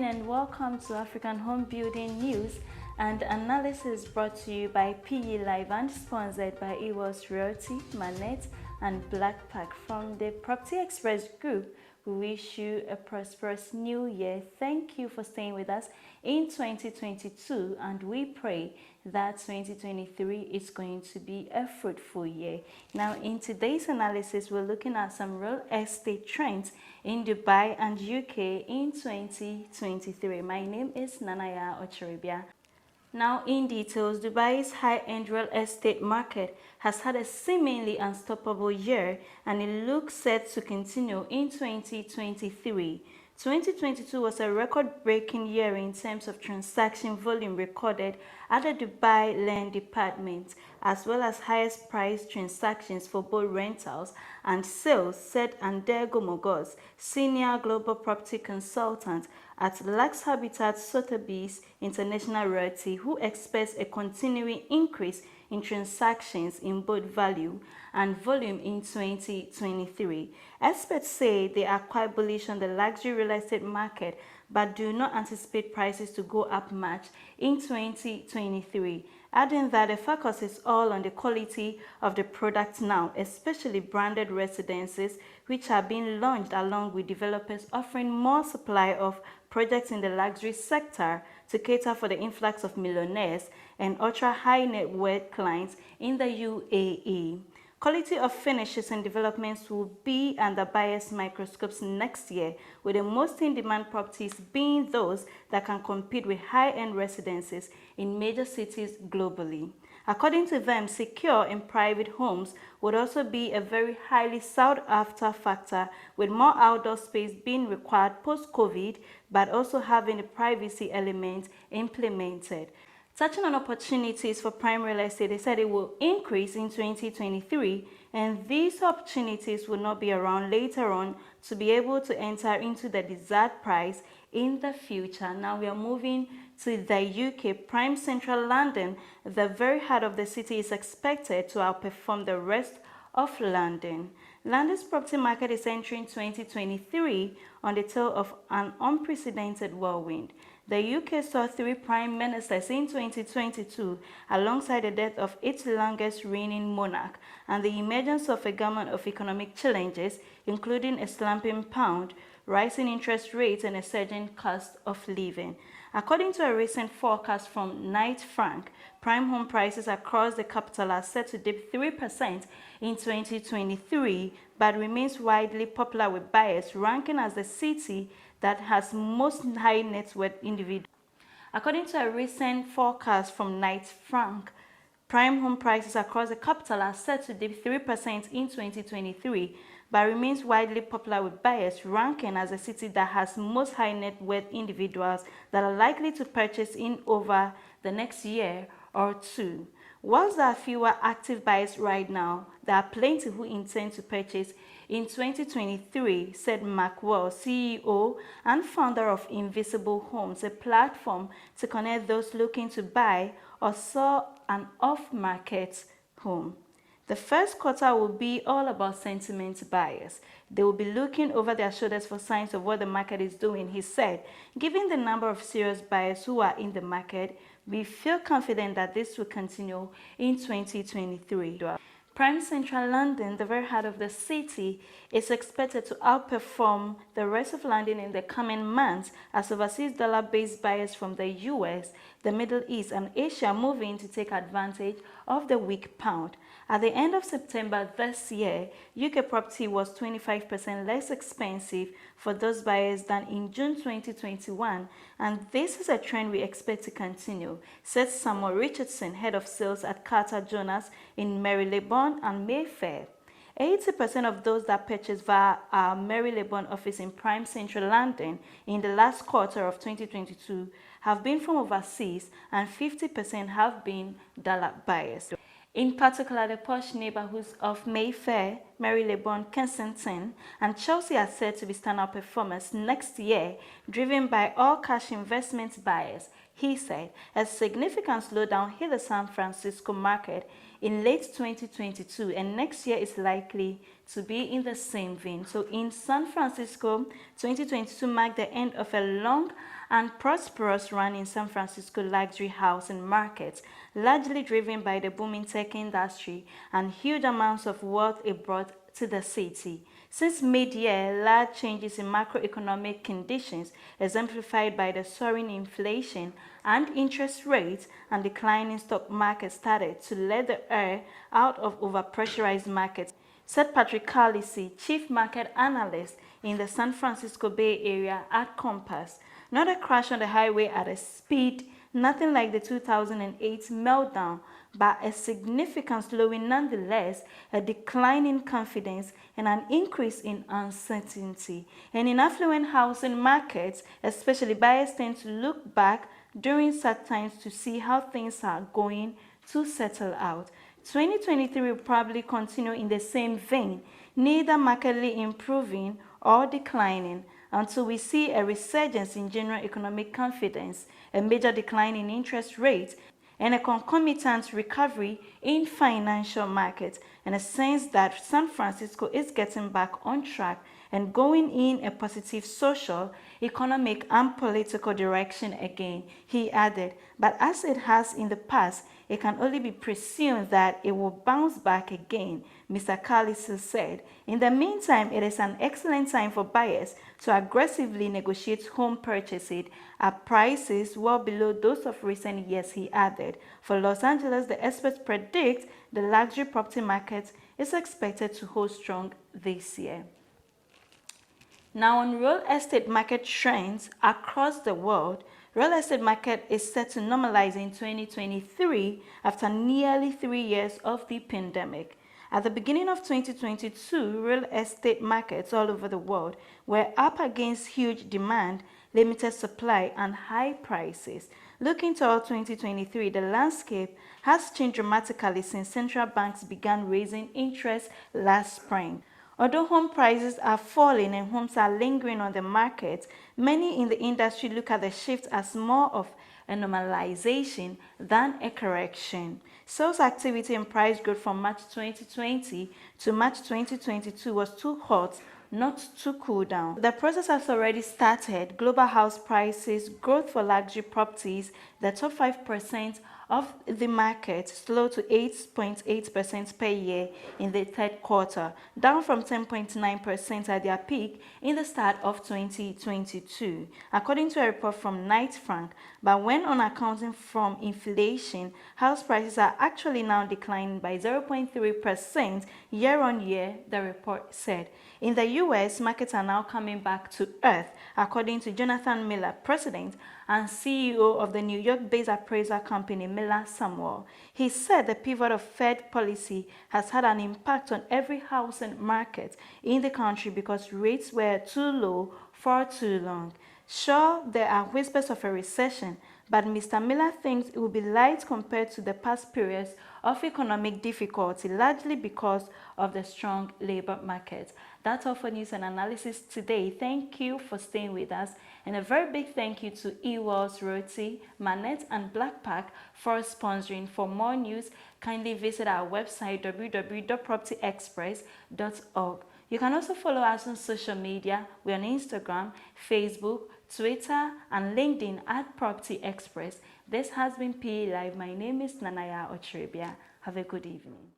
and welcome to African Home Building News and Analysis brought to you by PE Live and sponsored by Ewells Realty, Manet and Blackpack. From the Property Express Group, we wish you a prosperous new year. Thank you for staying with us in 2022 and we pray that 2023 is going to be a fruitful year. Now, in today's analysis, we're looking at some real estate trends in Dubai and UK in 2023. My name is Nanaya Ochiribia. Now, in details, Dubai's high-end real estate market has had a seemingly unstoppable year and it looks set to continue in 2023. 2022 was a record-breaking year in terms of transaction volume recorded at the Dubai Land Department, as well as highest price transactions for both rentals and sales, said Andego Mogos, senior global property consultant at Lux Habitat Sotheby's International Realty, who expects a continuing increase in transactions in both value and volume in 2023. Experts say they are quite bullish on the luxury real estate market but do not anticipate prices to go up much in 2023, adding that the focus is all on the quality of the product now, especially branded residences which are being launched along with developers offering more supply of projects in the luxury sector to cater for the influx of millionaires and ultra-high net worth clients in the UAE. Quality of finishes and developments will be under buyers' microscopes next year, with the most in-demand properties being those that can compete with high-end residences in major cities globally. According to them, secure and private homes would also be a very highly sought-after factor, with more outdoor space being required post-COVID, but also having a privacy element implemented. Touching on opportunities for prime real estate, they said it will increase in 2023 and these opportunities will not be around later on to be able to enter into the desired price in the future. Now we are moving to the UK. Prime Central London, the very heart of the city, is expected to outperform the rest of London. London's property market is entering 2023 on the tail of an unprecedented whirlwind. The UK saw 3 prime ministers in 2022 alongside the death of its longest reigning monarch and the emergence of a gamut of economic challenges, including a slumping pound, rising interest rates and a surging cost of living. According to a recent forecast from Knight Frank, prime home prices across the capital are set to dip 3% in 2023, but remains widely popular with buyers, ranking as the city that has most high net worth individuals. According to a recent forecast from Knight Frank, prime home prices across the capital are set to dip 3% in 2023, but remains widely popular with buyers, ranking as a city that has most high net worth individuals that are likely to purchase in over the next year or two. Whilst there are fewer active buyers right now, there are plenty who intend to purchase in 2023, said Mark Wells, CEO and founder of Invisible Homes, a platform to connect those looking to buy or sell an off-market home. The first quarter will be all about sentiment buyers. They will be looking over their shoulders for signs of what the market is doing, he said. Given the number of serious buyers who are in the market, we feel confident that this will continue in 2023. Prime Central London, the very heart of the city, is expected to outperform the rest of London in the coming months as overseas dollar-based buyers from the US, the Middle East and Asia move in to take advantage of the weak pound. At the end of September this year, UK property was 25% less expensive for those buyers than in June 2021, and this is a trend we expect to continue, said Samuel Richardson, head of sales at Carter Jonas in Marylebone and Mayfair. 80% of those that purchased via our Marylebone office in Prime Central London in the last quarter of 2022 have been from overseas and 50% have been dollar buyers. In particular, the posh neighborhoods of Mayfair, Marylebone, Kensington, and Chelsea are said to be standout performers next year, driven by all cash investment buyers. He said a significant slowdown hit the San Francisco market in late 2022, and next year is likely to be in the same vein. So in San Francisco, 2022 marked the end of a long and prosperous run in San Francisco luxury housing market, largely driven by the booming tech industry and huge amounts of wealth it brought to the city. Since mid-year, large changes in macroeconomic conditions, exemplified by the soaring inflation and interest rates and declining stock market, started to let the air out of overpressurized markets, said Patrick Carlisle, chief market analyst in the San Francisco Bay Area at Compass. Not a crash on the highway at a speed, nothing like the 2008 meltdown, but a significant slowing nonetheless, a decline in confidence and an increase in uncertainty. And in affluent housing markets, especially, buyers tend to look back during such times to see how things are going to settle out. 2023 will probably continue in the same vein, neither markedly improving or declining, until we see a resurgence in general economic confidence, a major decline in interest rates, and a concomitant recovery in financial markets, and a sense that San Francisco is getting back on track and going in a positive social, economic, and political direction again, he added. But as it has in the past, it can only be presumed that it will bounce back again, Mr. Carlisle said. In the meantime, it is an excellent time for buyers to aggressively negotiate home purchases at prices well below those of recent years, he added. For Los Angeles, the experts predict the luxury property market is expected to hold strong this year. Now, on real estate market trends across the world, real estate market is set to normalize in 2023 after nearly 3 years of the pandemic. At the beginning of 2022, real estate markets all over the world were up against huge demand, limited supply, and high prices. Looking toward 2023, the landscape has changed dramatically since central banks began raising interest last spring. Although home prices are falling and homes are lingering on the market, many in the industry look at the shift as more of a normalization than a correction. Sales activity and price growth from March 2020 to March 2022 was too hot not to cool down. The process has already started. Global house prices growth for luxury properties, the top 5% of the market, slowed to 8.8% per year in the third quarter, down from 10.9% at their peak in the start of 2022, according to a report from Knight Frank. But when on accounting from inflation, house prices are actually now declining by 0.3% year on year, the report said. In the US, markets are now coming back to earth, according to Jonathan Miller, president and CEO of the New York-based appraisal company Miller Samuel. He said the pivot of Fed policy has had an impact on every housing market in the country because rates were too low for too long. Sure, there are whispers of a recession, but Mr. Miller thinks it will be light compared to the past periods of economic difficulty, largely because of the strong labor market. That's all for news and analysis today. Thank you for staying with us, and a very big thank you to Ewells Realty, Manette, and Blackpack for sponsoring. For more news, kindly visit our website www.propertyexpress.org. You can also follow us on social media. We're on Instagram, Facebook, Twitter, and LinkedIn at Property Express. This has been PE Live. My name is Nanaya Otrebia. Have a good evening.